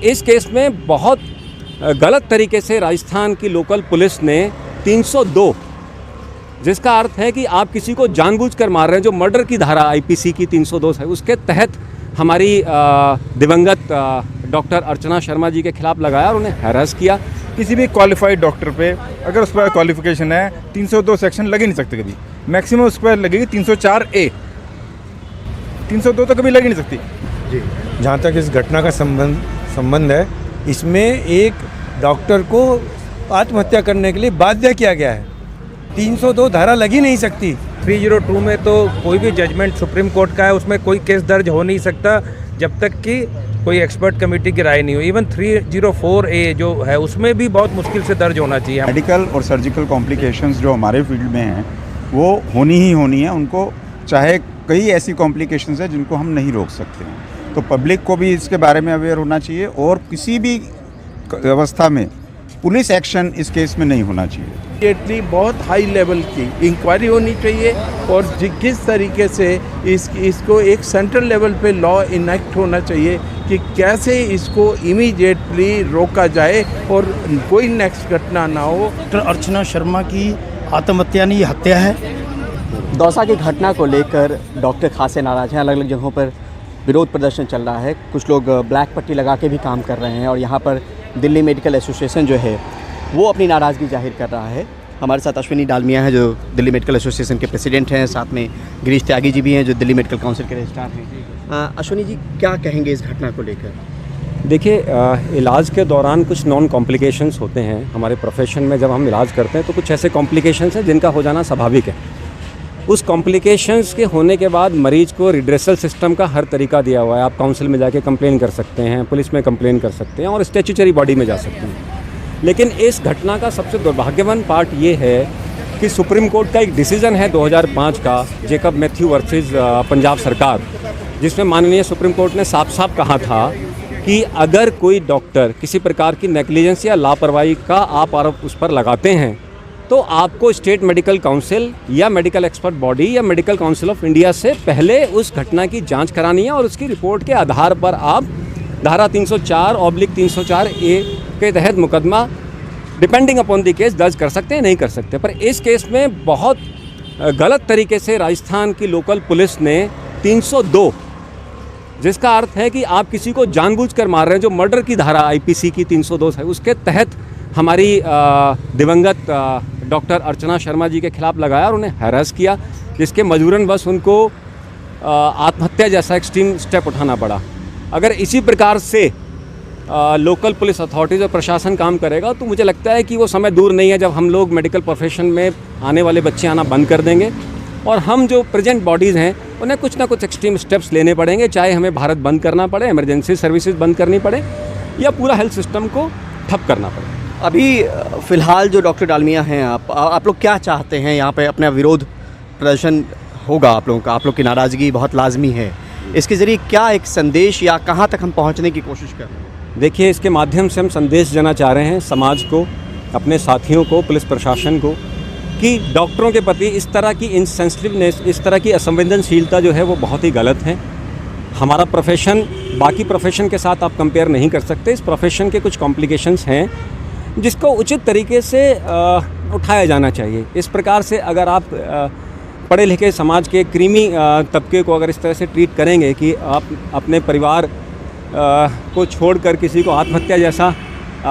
इस केस में बहुत गलत तरीके से राजस्थान की लोकल पुलिस ने 302, जिसका अर्थ है कि आप किसी को जानबूझकर मार रहे हैं, जो मर्डर की धारा आईपीसी की 302 है, उसके तहत हमारी दिवंगत डॉक्टर अर्चना शर्मा जी के खिलाफ लगाया और उन्हें हैरास किया। किसी भी क्वालिफाइड डॉक्टर पे अगर उस पर क्वालिफिकेशन है 302 सेक्शन लग ही नहीं सकते कभी, मैक्सिमम उस पर लगेगी 304A, 302 तो कभी लग ही नहीं सकती जी। जहाँ तक इस घटना का संबंध है, इसमें एक डॉक्टर को आत्महत्या करने के लिए बाध्य किया गया है। 302 धारा लग ही नहीं सकती। 302 में तो कोई भी जजमेंट सुप्रीम कोर्ट का है, उसमें कोई केस दर्ज हो नहीं सकता जब तक कि कोई एक्सपर्ट कमेटी की राय नहीं हो। इवन 304A जो है उसमें भी बहुत मुश्किल से दर्ज होना चाहिए। मेडिकल और सर्जिकल कॉम्प्लिकेशंस जो हमारे फील्ड में हैं वो होनी ही होनी है, उनको चाहे कई ऐसी कॉम्प्लिकेशंस हैं जिनको हम नहीं रोक सकते हैं। तो पब्लिक को भी इसके बारे में अवेयर होना चाहिए और किसी भी अवस्था में पुलिस एक्शन इस केस में नहीं होना चाहिए। इमीडिएटली बहुत हाई लेवल की इंक्वायरी होनी चाहिए और किस तरीके से इसको एक सेंट्रल लेवल पे लॉ इनेक्ट होना चाहिए कि कैसे इसको इमीडिएटली रोका जाए और कोई नेक्स्ट घटना ना हो। डॉक्टर अर्चना शर्मा की आत्महत्या नहीं, हत्या है। दौसा की घटना को लेकर डॉक्टर खासे नाराज हैं। अलग अलग जगहों पर विरोध प्रदर्शन चल रहा है। कुछ लोग ब्लैक पट्टी लगा के भी काम कर रहे हैं और यहाँ पर दिल्ली मेडिकल एसोसिएशन जो है वो अपनी नाराज़गी जाहिर कर रहा है। हमारे साथ अश्विनी डालमिया हैं जो दिल्ली मेडिकल एसोसिएशन के प्रेसिडेंट हैं, साथ में गिरीश त्यागी जी भी हैं जो दिल्ली मेडिकल काउंसिल के रजिस्ट्रार हैं। अश्विनी जी, क्या कहेंगे इस घटना को लेकर? देखिए, इलाज के दौरान कुछ नॉन कॉम्प्लिकेशंस होते हैं। हमारे प्रोफेशन में जब हम इलाज करते हैं तो कुछ ऐसे कॉम्प्लिकेशंस हैं जिनका हो जाना स्वाभाविक है। उस कॉम्प्लिकेशंस के होने के बाद मरीज को रिड्रेसल सिस्टम का हर तरीका दिया हुआ है। आप काउंसिल में जाके कंप्लेन कर सकते हैं, पुलिस में कंप्लेन कर सकते हैं और स्टैट्यूटरी बॉडी में जा सकते हैं। लेकिन इस घटना का सबसे दुर्भाग्यवान पार्ट ये है कि सुप्रीम कोर्ट का एक डिसीजन है 2005 का, जेकब मैथ्यू वर्सेस पंजाब सरकार, जिसमें माननीय सुप्रीम कोर्ट ने साफ साफ कहा था कि अगर कोई डॉक्टर किसी प्रकार की नेग्लिजेंस या लापरवाही का आप आरोप उस पर लगाते हैं तो आपको स्टेट मेडिकल काउंसिल या मेडिकल एक्सपर्ट बॉडी या मेडिकल काउंसिल ऑफ इंडिया से पहले उस घटना की जांच करानी है और उसकी रिपोर्ट के आधार पर आप धारा 304/304A के तहत मुकदमा डिपेंडिंग अपॉन द केस दर्ज कर सकते हैं, नहीं कर सकते। पर इस केस में बहुत गलत तरीके से राजस्थान की लोकल पुलिस ने 302, जिसका अर्थ है कि आप किसी को जानबूझकर मार रहे हैं, जो मर्डर की धारा आईपीसी की 302 है, उसके तहत हमारी दिवंगत डॉक्टर अर्चना शर्मा जी के खिलाफ लगाया और उन्हें हैरास किया, जिसके मजबूरन बस उनको आत्महत्या जैसा एक्सट्रीम स्टेप उठाना पड़ा। अगर इसी प्रकार से लोकल पुलिस अथॉरिटीज़ और प्रशासन काम करेगा तो मुझे लगता है कि वो समय दूर नहीं है जब हम लोग मेडिकल प्रोफेशन में आने वाले बच्चे आना बंद कर देंगे और हम जो प्रेजेंट बॉडीज़ हैं उन्हें कुछ ना कुछ एक्सट्रीम स्टेप्स लेने पड़ेंगे, चाहे हमें भारत बंद करना पड़े, इमरजेंसी सर्विसेज बंद करनी पड़े या पूरा हेल्थ सिस्टम को ठप करना पड़े। अभी फ़िलहाल जो डॉक्टर डालमिया हैं, आप लोग क्या चाहते हैं? यहाँ पे अपना विरोध प्रदर्शन होगा आप लोगों का, आप लोग की नाराज़गी बहुत लाजमी है। इसके ज़रिए क्या एक संदेश या कहाँ तक हम पहुँचने की कोशिश कर रहे हैं? देखिए, इसके माध्यम से हम संदेश देना चाह रहे हैं समाज को, अपने साथियों को, पुलिस प्रशासन को, कि डॉक्टरों के प्रति इस तरह की इनसेंसिटिवनेस, इस तरह की असंवेदनशीलता जो है वो बहुत ही गलत है। हमारा प्रोफेशन बाकी प्रोफेशन के साथ आप कंपेयर नहीं कर सकते। इस प्रोफेशन के कुछ कॉम्प्लिकेशंस हैं जिसको उचित तरीके से उठाया जाना चाहिए। इस प्रकार से अगर आप पढ़े लिखे समाज के क्रीमी तबके को अगर इस तरह से ट्रीट करेंगे कि आप अपने परिवार को छोड़कर किसी को आत्महत्या जैसा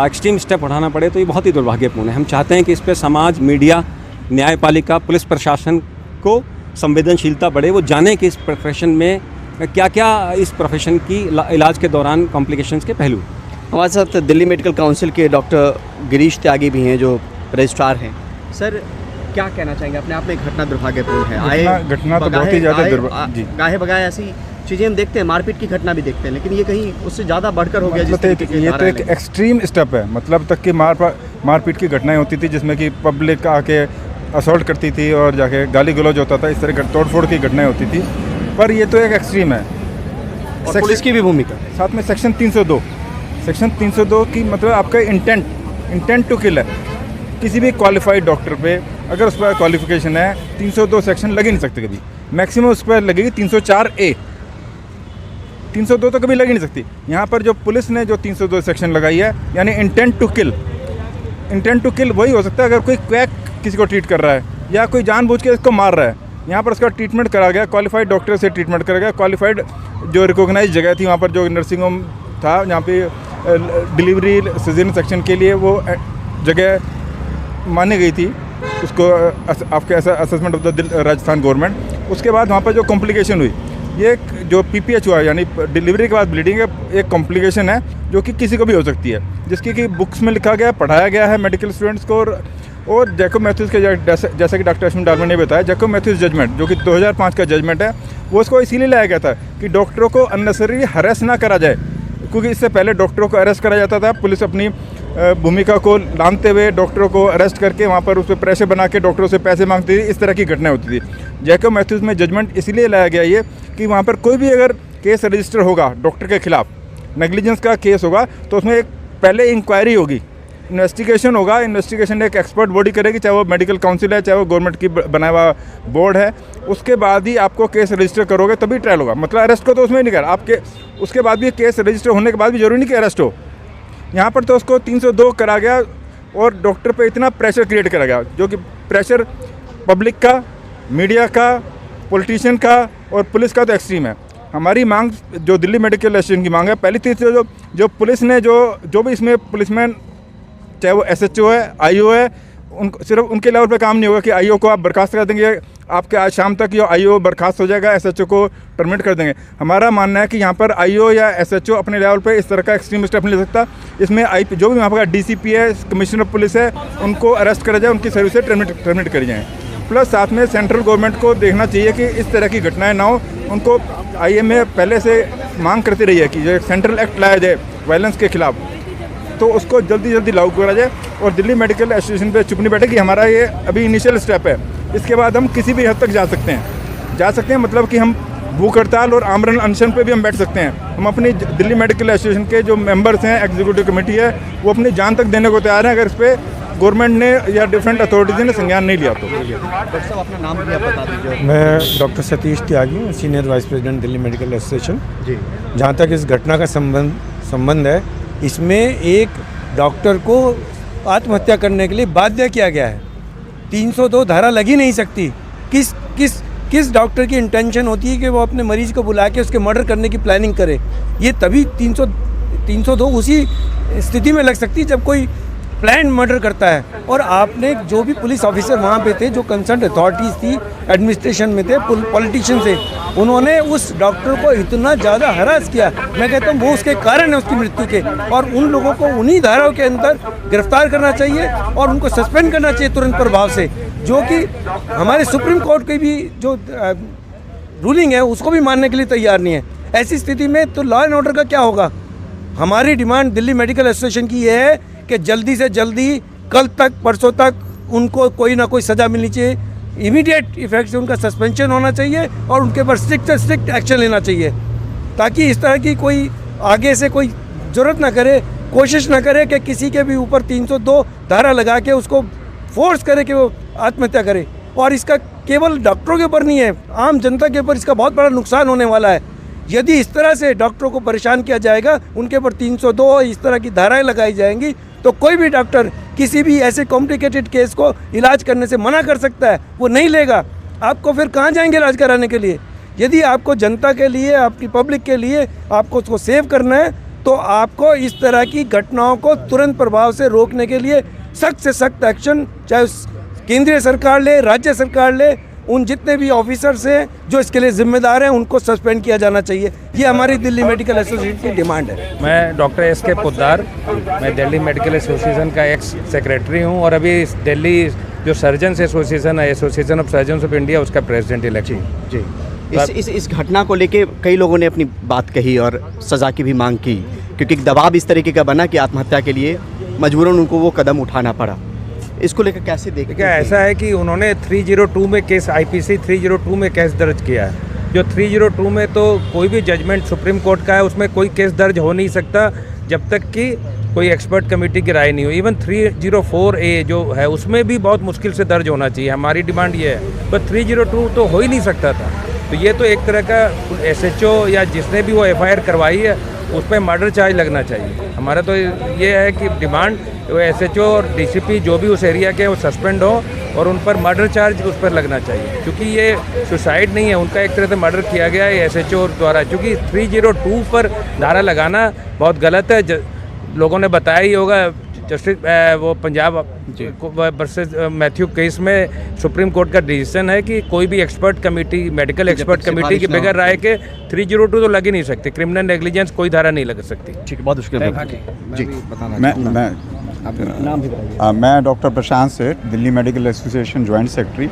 एक्सट्रीम स्टेप उठाना पड़े तो ये बहुत ही दुर्भाग्यपूर्ण है। हम चाहते हैं कि इस पर समाज, मीडिया, न्यायपालिका, पुलिस प्रशासन को संवेदनशीलता बढ़े, वो जाने कि इस प्रोफेशन में क्या क्या इस प्रोफेशन की इलाज के दौरान कॉम्प्लिकेशंस के पहलू। हमारे साथ दिल्ली मेडिकल काउंसिल के डॉक्टर गिरीश त्यागी भी हैं जो रजिस्ट्रार हैं। सर, क्या कहना चाहेंगे? अपने आप में घटना दुर्भाग्यपूर्ण है। घटना तो बहुत ही ज़्यादा गाहे बगाहे ऐसी चीज़ें हम देखते हैं, मारपीट की घटना भी देखते हैं, लेकिन ये कहीं उससे ज़्यादा बढ़कर हो गया। ये तो एक एक्सट्रीम स्टेप है। मतलब तक कि मारपीट की घटनाएं होती थी जिसमें कि पब्लिक आके असॉल्ट करती थी और जाके गाली गलौज होता था, इस तरह तोड़फोड़ की घटनाएं होती थी। पर ये तो एक एक्सट्रीम है। और पुलिस की भी भूमिका साथ में सेक्शन 302 की मतलब आपका इंटेंट टू किल है। किसी भी क्वालिफाइड डॉक्टर पे अगर उस पर क्वालिफिकेशन है 302 सेक्शन लग ही नहीं सकते कभी, मैक्सिमम उस पर लगेगी 304A, 302 तो कभी लग ही नहीं सकती। यहाँ पर जो पुलिस ने जो 302 सेक्शन लगाई है, यानी इंटेंट टू किल वही हो सकता है अगर कोई क्वैक किसी को ट्रीट कर रहा है या कोई जानबूझ के इसको मार रहा है। यहाँ पर उसका ट्रीटमेंट करा गया, क्वालिफाइड डॉक्टर से ट्रीटमेंट करा गया, क्वालिफाइड जो रिकॉग्नाइज जगह थी वहाँ पर जो नर्सिंग होम था जहाँ पे डिलीवरी सिजेरियन सेक्शन के लिए वो जगह मानी गई थी, उसको आपके ऐसा assessment of the Rajasthan government. उसके बाद वहाँ पर जो कॉम्प्लिकेशन हुई, ये जो PPH हुआ यानी डिलीवरी के बाद ब्लीडिंग है, एक कॉम्प्लिकेशन है जो कि किसी को भी हो सकती है, जिसकी कि बुक्स में लिखा गया, पढ़ाया गया है मेडिकल स्टूडेंट्स को। और जैकब मैथ्यूज़ के जैसा कि डॉक्टर अश्विन डार्मन ने बताया, जैकब मैथ्यूज़ जजमेंट जो कि 2005 का जजमेंट है, वो इसको इसीलिए लाया गया था कि डॉक्टरों को अननेसेसरी हरेस ना करा जाए, क्योंकि इससे पहले डॉक्टरों को अरेस्ट करा जाता था। पुलिस अपनी भूमिका को लांघते हुए डॉक्टरों को अरेस्ट करके वहाँ पर उस पर प्रेशर बना के डॉक्टरों से पैसे मांगती थी, इस तरह की घटनाएं होती थी। जैकब मैथ्यूज़ में जजमेंट इसलिए लाया गया ये कि वहाँ पर कोई भी अगर केस रजिस्टर होगा डॉक्टर के खिलाफ, नेग्लिजेंस का केस होगा, तो उसमें एक पहले इंक्वायरी होगी, इन्वेस्टिगेशन होगा। इन्वेस्टिगेशन एक एक्सपर्ट बॉडी करेगी, चाहे वो मेडिकल काउंसिल है, चाहे वो गवर्नमेंट की बनाया हुआ बोर्ड है। उसके बाद ही आपको केस रजिस्टर करोगे तभी ट्रायल होगा। मतलब अरेस्ट को तो उसमें नहीं कर आपके, उसके बाद भी केस रजिस्टर होने के बाद भी जरूरी नहीं कि अरेस्ट हो। यहाँ पर तो उसको 302 करा गया और डॉक्टर पे इतना प्रेशर क्रिएट करा गया, जो कि प्रेशर पब्लिक का, मीडिया का, पॉलिटिशियन का और पुलिस का तो एक्सट्रीम है। हमारी मांग जो दिल्ली मेडिकल एसोसिएशन की मांग है, पहली चीज़ जो पुलिस ने जो भी इसमें पुलिसमैन, चाहे वो SHO है, IO है, उनको सिर्फ उनके लेवल पे काम नहीं होगा कि IO को आप बर्खास्त कर देंगे, आपके आज शाम तक ये IO बर्खास्त हो जाएगा, SHO को टर्मिनेट कर देंगे। हमारा मानना है कि यहाँ पर IO या SHO अपने लेवल पे इस तरह का एक्सट्रीम स्टेप नहीं ले सकता। इसमें जो भी वहाँ पर DCP है, कमिश्नर ऑफ पुलिस है, उनको अरेस्ट करा जाए, उनकी सर्विस से टर्मिनेट करी जाए। प्लस साथ में सेंट्रल गवर्नमेंट को देखना चाहिए कि इस तरह की घटनाएँ ना हो। उनको IMA पहले से मांग करती रही है कि जो सेंट्रल एक्ट लाया जाए वायलेंस के खिलाफ, तो उसको जल्दी लागू करा जाए। और दिल्ली मेडिकल एसोसिएशन पे चुप नहीं बैठे कि हमारा ये अभी इनिशियल स्टेप है, इसके बाद हम किसी भी हद तक जा सकते हैं। मतलब कि हम भूख हड़ताल और आमरण अनशन पे भी हम बैठ सकते हैं। हम अपनी दिल्ली मेडिकल एसोसिएशन के जो मेंबर्स हैं, एग्जीक्यूटिव कमेटी है, वो अपनी जान तक देने को तैयार हैं अगर इस पर गवर्नमेंट ने या डिफरेंट अथॉरिटीज़ ने संज्ञान नहीं लिया तो। डॉक्टर साहब अपना नाम भी आप बता दीजिए। मैं डॉक्टर सतीश त्यागी हूँ, senior vice president Delhi medical association. जी, जहाँ तक इस घटना का संबंध है, इसमें एक डॉक्टर को आत्महत्या करने के लिए बाध्य किया गया है। 302 धारा लग ही नहीं सकती। किस डॉक्टर की इंटेंशन होती है कि वो अपने मरीज को बुला के उसके मर्डर करने की प्लानिंग करे? ये तभी 302 उसी स्थिति में लग सकती है जब कोई प्लान मर्डर करता है। और आपने जो भी पुलिस ऑफिसर वहाँ पे थे, जो कंसर्न अथॉरिटीज़ थी, एडमिनिस्ट्रेशन में थे, पॉलिटिशियन थे, उन्होंने उस डॉक्टर को इतना ज़्यादा हरास किया। मैं कहता हूँ वो उसके कारण है उसकी मृत्यु के। और उन लोगों को उन्हीं धाराओं के अंदर गिरफ्तार करना चाहिए और उनको सस्पेंड करना चाहिए तुरंत प्रभाव से, जो कि हमारे सुप्रीम कोर्ट की भी जो रूलिंग है उसको भी मानने के लिए तैयार नहीं है। ऐसी स्थिति में तो लॉ एंड ऑर्डर का क्या होगा? हमारी डिमांड दिल्ली मेडिकल एसोसिएशन की ये है कि जल्दी से जल्दी, कल तक, परसों तक उनको कोई ना कोई सज़ा मिलनी चाहिए। इमीडिएट इफेक्ट से उनका सस्पेंशन होना चाहिए और उनके ऊपर स्ट्रिक्ट एक्शन लेना चाहिए, ताकि इस तरह की कोई आगे से कोई ज़रूरत ना करे, कोशिश ना करे कि किसी के भी ऊपर 302 धारा लगा के उसको फोर्स करे कि वो आत्महत्या करे। और इसका केवल डॉक्टरों के ऊपर नहीं है, आम जनता के ऊपर इसका बहुत बड़ा नुकसान होने वाला है। यदि इस तरह से डॉक्टरों को परेशान किया जाएगा, उनके ऊपर 302 इस तरह की धाराएं लगाई जाएंगी, तो कोई भी डॉक्टर किसी भी ऐसे कॉम्प्लिकेटेड केस को इलाज करने से मना कर सकता है, वो नहीं लेगा। आपको फिर कहाँ जाएंगे इलाज कराने के लिए? यदि आपको जनता के लिए, आपकी पब्लिक के लिए आपको उसको सेव करना है, तो आपको इस तरह की घटनाओं को तुरंत प्रभाव से रोकने के लिए सख्त से सख्त एक्शन, चाहे केंद्रीय सरकार ले, राज्य सरकार ले, उन जितने भी ऑफिसर्स हैं जो इसके लिए जिम्मेदार हैं, उनको सस्पेंड किया जाना चाहिए। ये हमारी दिल्ली मेडिकल एसोसिएशन की डिमांड है। मैं डॉक्टर SK पोद्दार, मैं दिल्ली मेडिकल एसोसिएशन का एक्स सेक्रेटरी हूँ और अभी दिल्ली जो सर्जन्स एसोसिएशन है, association of surgeons of India, उसका प्रेसिडेंट इलेक्ट हूँ। जी, इस घटना को लेके कई लोगों ने अपनी बात कही और सज़ा की भी मांग की, क्योंकि दबाव इस तरीके का बना कि आत्महत्या के लिए मजबूरन उनको वो कदम उठाना पड़ा। इसको लेकर कैसे देखते हैं? क्या ऐसा है कि उन्होंने 302 में केस, IPC 302 में केस दर्ज किया है। जो 302 में तो कोई भी जजमेंट सुप्रीम कोर्ट का है, उसमें कोई केस दर्ज हो नहीं सकता जब तक कि कोई एक्सपर्ट कमेटी की राय नहीं हो। इवन 304A जो है उसमें भी बहुत मुश्किल से दर्ज होना चाहिए। हमारी डिमांड ये है, पर 302 तो हो ही नहीं सकता था। तो ये तो एक तरह का SHO या जिसने भी वो FIR करवाई है उस पर मर्डर चार्ज लगना चाहिए। हमारा तो ये है कि डिमांड SHO और DCP जो भी उस एरिया के वो सस्पेंड हो और उन पर मर्डर चार्ज उस पर लगना चाहिए, क्योंकि ये सुसाइड नहीं है, उनका एक तरह से मर्डर किया गया है SHO द्वारा। क्योंकि 302 पर धारा लगाना बहुत गलत है। लोगों ने बताया ही होगा, जस्टिस वो पंजाब वर्सेस मैथ्यू केस में सुप्रीम कोर्ट का डिसीजन है कि कोई भी expert committee, medical expert committee की बगैर राय के 302 तो लग ही नहीं सकती। क्रिमिनल नेग्लिजेंस कोई धारा नहीं लग सकती। ठीक है, बहुत मुश्किल जी। मैं डॉक्टर प्रशांत सेठ, Delhi medical association joint secretary.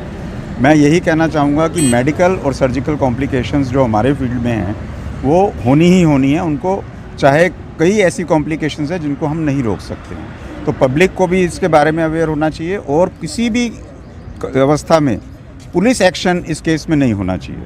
मैं यही कहना चाहूँगा कि मेडिकल और सर्जिकल कॉम्प्लिकेशंस जो हमारे फील्ड में हैं वो होनी ही होनी है। उनको चाहे कई ऐसी कॉम्प्लिकेशंस हैं जिनको हम नहीं रोक सकते हैं, तो पब्लिक को भी इसके बारे में अवेयर होना चाहिए और किसी भी अवस्था में पुलिस एक्शन इस केस में नहीं होना चाहिए।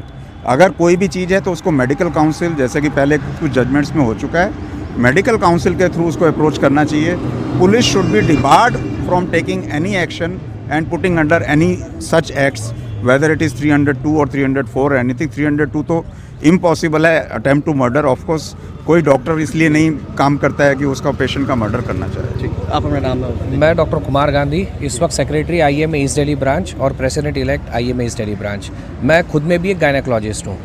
अगर कोई भी चीज़ है तो उसको मेडिकल काउंसिल, जैसे कि पहले कुछ जजमेंट्स में हो चुका है, मेडिकल काउंसिल के थ्रू उसको अप्रोच करना चाहिए। Police should be debarred from taking any action and putting under any such acts, whether it is 302 और 304 एनीथिंग। 302 तो इम्पॉसिबल है, attempt to murder. Of course कोई डॉक्टर इसलिए नहीं काम करता है कि उसका पेशेंट का मर्डर करना चाहे। ठीक, आप अपना नाम? मैं डॉक्टर कुमार गांधी, इस वक्त secretary IAMA east Delhi branch और president elect IAMA east Delhi branch. मैं खुद में भी एक गायनेकोलॉजिस्ट हूँ।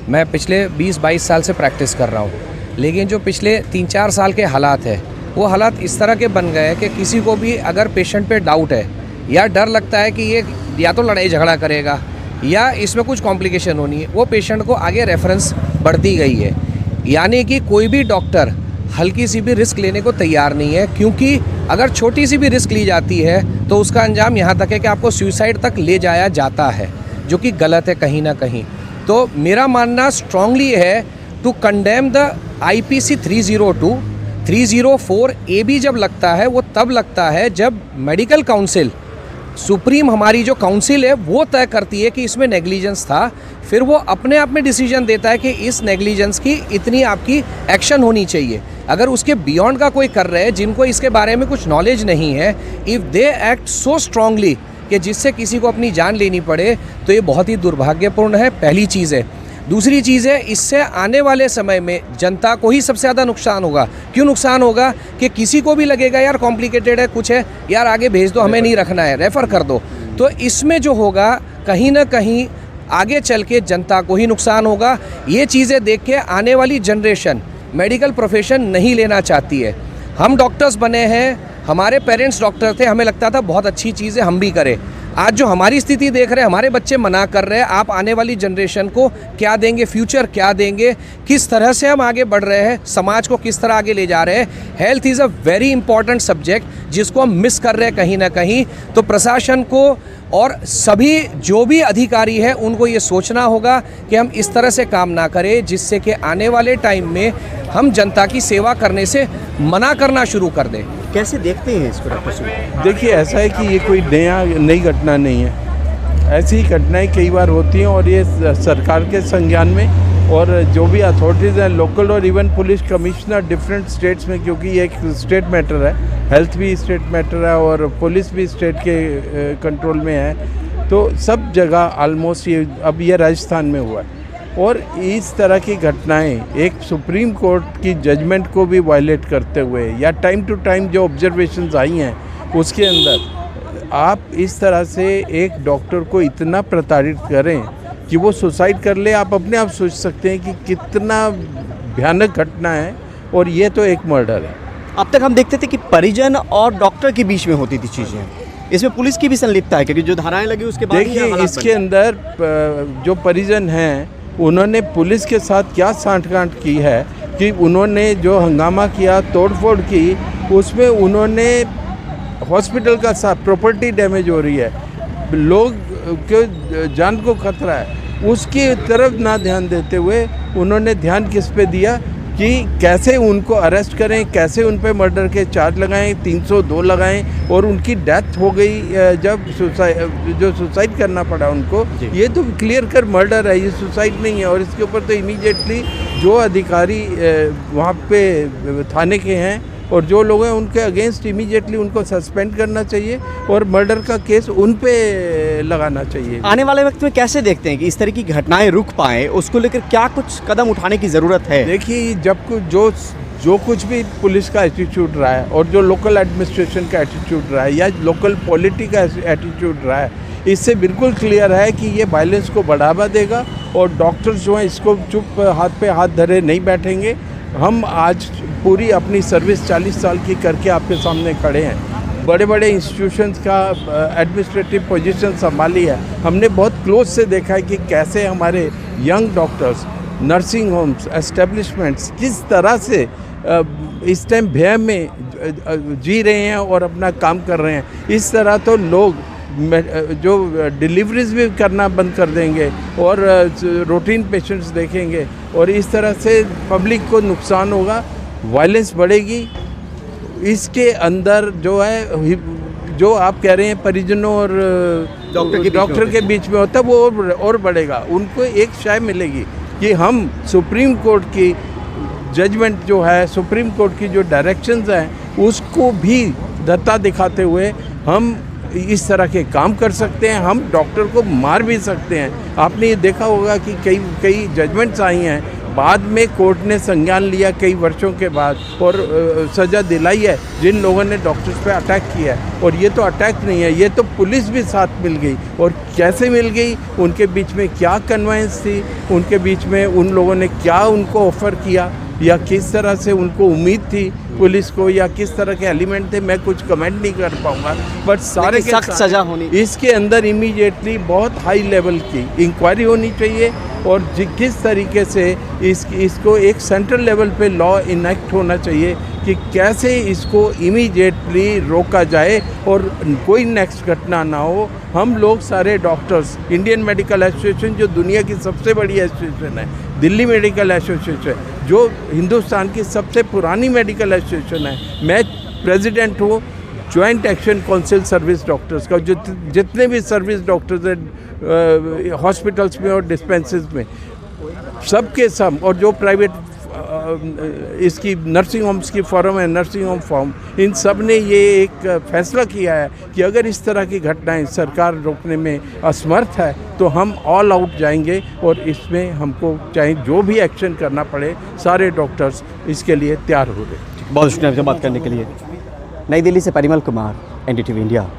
मैं पिछले 20-22 साल से प्रैक्टिस कर रहा हूँ, लेकिन जो पिछले 3-4 साल के हालात है वो हालात इस तरह के बन गए हैं कि किसी को भी अगर पेशेंट पे डाउट है या डर लगता है कि ये या तो लड़ाई झगड़ा करेगा या इसमें कुछ कॉम्प्लिकेशन होनी है, वो पेशेंट को आगे रेफरेंस बढ़ती गई है। यानी कि कोई भी डॉक्टर हल्की सी भी रिस्क लेने को तैयार नहीं है, क्योंकि अगर छोटी सी भी रिस्क ली जाती है तो उसका अंजाम यहाँ तक है कि आपको सुसाइड तक ले जाया जाता है, जो कि गलत है कहीं ना कहीं। तो मेरा मानना स्ट्रांगली है to condemn the IPC 302। 304A भी जब लगता है वो तब लगता है जब मेडिकल काउंसिल, सुप्रीम हमारी जो काउंसिल है वो तय करती है कि इसमें नेग्लिजेंस था, फिर वो अपने आप में डिसीजन देता है कि इस नेग्लिजेंस की इतनी आपकी एक्शन होनी चाहिए। अगर उसके बियॉन्ड का कोई कर रहे हैं जिनको इसके बारे में कुछ नॉलेज नहीं है, if they act so strongly कि जिससे किसी को अपनी जान लेनी पड़े, तो ये बहुत ही दुर्भाग्यपूर्ण है। पहली चीज़ है। दूसरी चीज़ है, इससे आने वाले समय में जनता को ही सबसे ज़्यादा नुकसान होगा। क्यों नुकसान होगा? कि किसी को भी लगेगा यार कॉम्प्लिकेटेड है, कुछ है यार, आगे भेज दो, हमें नहीं रखना है, रेफ़र कर दो। तो इसमें जो होगा कहीं ना कहीं आगे चल के जनता को ही नुकसान होगा। ये चीज़ें देख के आने वाली जनरेशन मेडिकल प्रोफेशन नहीं लेना चाहती है। हम डॉक्टर्स बने हैं, हमारे पेरेंट्स डॉक्टर थे, हमें लगता था बहुत अच्छी चीज़ है, हम भी करें। आज जो हमारी स्थिति देख रहे हैं, हमारे बच्चे मना कर रहे हैं, आप आने वाली जनरेशन को क्या देंगे, फ्यूचर क्या देंगे, किस तरह से हम आगे बढ़ रहे हैं, समाज को किस तरह आगे ले जा रहे हैं। Health is a very important subject जिसको हम मिस कर रहे हैं कहीं ना कहीं। तो प्रशासन को और सभी जो भी अधिकारी है उनको ये सोचना होगा कि हम इस तरह से काम ना करें जिससे कि आने वाले टाइम में हम जनता की सेवा करने से मना करना शुरू कर दें। कैसे देखते हैं इसको डॉक्टर साहब? देखिए, ऐसा है कि ये कोई नई घटना नहीं है। ऐसी घटनाएं कई बार होती हैं और ये सरकार के संज्ञान में, और जो भी अथॉरिटीज़ हैं, लोकल और even police commissioner different states में, क्योंकि ये एक स्टेट मैटर है, हेल्थ भी स्टेट मैटर है और पुलिस भी स्टेट के कंट्रोल में है, तो सब जगह आलमोस्ट ये अब ये राजस्थान में हुआ है। और इस तरह की घटनाएं एक सुप्रीम कोर्ट की जजमेंट को भी वायलेट करते हुए या टाइम टू टाइम जो ऑब्जर्वेशंस आई हैं उसके अंदर आप इस तरह से एक डॉक्टर को इतना प्रताड़ित करें कि वो सुसाइड कर ले, आप अपने आप सोच सकते हैं कि कितना भयानक घटना है। और ये तो एक मर्डर है। अब तक हम देखते थे कि परिजन और डॉक्टर के बीच में होती थी चीज़ें, इसमें पुलिस की भी संलिप्तता है क्योंकि जो धाराएं लगी उसके बाद देखिए इसके अंदर जो परिजन हैं उन्होंने पुलिस के साथ क्या सांठ-गांठ की है कि उन्होंने जो हंगामा किया, तोड़फोड़ की, उसमें उन्होंने हॉस्पिटल का साथ प्रॉपर्टी डैमेज हो रही है, लोग के जान को खतरा है, उसकी तरफ ना ध्यान देते हुए उन्होंने ध्यान किस पे दिया कि कैसे उनको अरेस्ट करें, कैसे उन पे मर्डर के चार्ज लगाएं, 302 लगाएं और उनकी डेथ हो गई जब सुसाइड करना पड़ा उनको। ये तो क्लियर कर मर्डर है, ये सुसाइड नहीं है। और इसके ऊपर तो इमीडिएटली जो अधिकारी वहाँ पे थाने के हैं और जो लोग हैं उनके अगेंस्ट इमीडिएटली उनको सस्पेंड करना चाहिए और मर्डर का केस उन पे लगाना चाहिए। आने वाले वक्त में कैसे देखते हैं कि इस तरह की घटनाएं रुक पाएँ, उसको लेकर क्या कुछ कदम उठाने की ज़रूरत है? देखिए, जब जो कुछ भी पुलिस का एटीट्यूड रहा है और जो लोकल एडमिनिस्ट्रेशन का एटीट्यूड रहा है या लोकल पॉलिटी का एटीट्यूड रहा है, इससे बिल्कुल क्लियर है कि ये वायलेंस को बढ़ावा देगा और डॉक्टर्स जो हैं इसको चुप हाथ पे हाथ धरे नहीं बैठेंगे। हम आज पूरी अपनी सर्विस 40 साल की करके आपके सामने खड़े हैं। बड़े बड़े इंस्टीट्यूशंस का एडमिनिस्ट्रेटिव पोजीशन संभाली है। हमने बहुत क्लोज से देखा है कि कैसे हमारे young doctors, nursing homes, establishments किस तरह से इस टाइम भय में जी रहे हैं और अपना काम कर रहे हैं। इस तरह तो लोग जो डिलीवरीज भी करना बंद कर देंगे और रूटीन पेशेंट्स देखेंगे और इस तरह से पब्लिक को नुकसान होगा, वायलेंस बढ़ेगी। इसके अंदर जो है, जो आप कह रहे हैं परिजनों और डॉक्टर के बीच में होता है, वो और बढ़ेगा। उनको एक शाय मिलेगी कि हम सुप्रीम कोर्ट की जजमेंट जो है, सुप्रीम कोर्ट की जो डायरेक्शंस हैं, उसको भी दत्ता दिखाते हुए हम इस तरह के काम कर सकते हैं। हम डॉक्टर को मार भी सकते हैं। आपने ये देखा होगा कि कई जजमेंट्स आई हैं, बाद में कोर्ट ने संज्ञान लिया कई वर्षों के बाद और सज़ा दिलाई है जिन लोगों ने डॉक्टर्स पे अटैक किया है। और ये तो अटैक नहीं है, ये तो पुलिस भी साथ मिल गई। और कैसे मिल गई, उनके बीच में क्या कन्वेंस थी, उनके बीच में उन लोगों ने क्या उनको ऑफ़र किया या किस तरह से उनको उम्मीद थी पुलिस को या किस तरह के एलिमेंट थे, मैं कुछ कमेंट नहीं कर पाऊँगा। बट सारे के सख्त सज़ा होनी, इसके अंदर इमीडिएटली बहुत हाई लेवल की इंक्वायरी होनी चाहिए और किस तरीके से इसको एक सेंट्रल लेवल पे लॉ इनेक्ट होना चाहिए कि कैसे इसको इमीडिएटली रोका जाए और कोई नेक्स्ट घटना ना हो। हम लोग सारे डॉक्टर्स, इंडियन मेडिकल एसोसिएशन जो दुनिया की सबसे बड़ी एसोसिएशन है, दिल्ली मेडिकल एसोसिएशन जो हिंदुस्तान की सबसे पुरानी मेडिकल एसोसिएशन है, मैं प्रेसिडेंट हूँ joint action council service doctors का। जो जितने भी सर्विस डॉक्टर्स हैं हॉस्पिटल्स में और डिस्पेंसरीज में, सबके सब, और जो प्राइवेट इसकी नर्सिंग होम्स की फॉर्म है, नर्सिंग होम फॉर्म, इन सब ने ये एक फैसला किया है कि अगर इस तरह की घटनाएं सरकार रोकने में असमर्थ है तो हम ऑल आउट जाएंगे और इसमें हमको चाहे जो भी एक्शन करना पड़े, सारे डॉक्टर्स इसके लिए तैयार हो रहे हैं। बहुत शुक्रिया आपसे बात करने के लिए। नई दिल्ली से परिमल कुमार, NDTV इंडिया।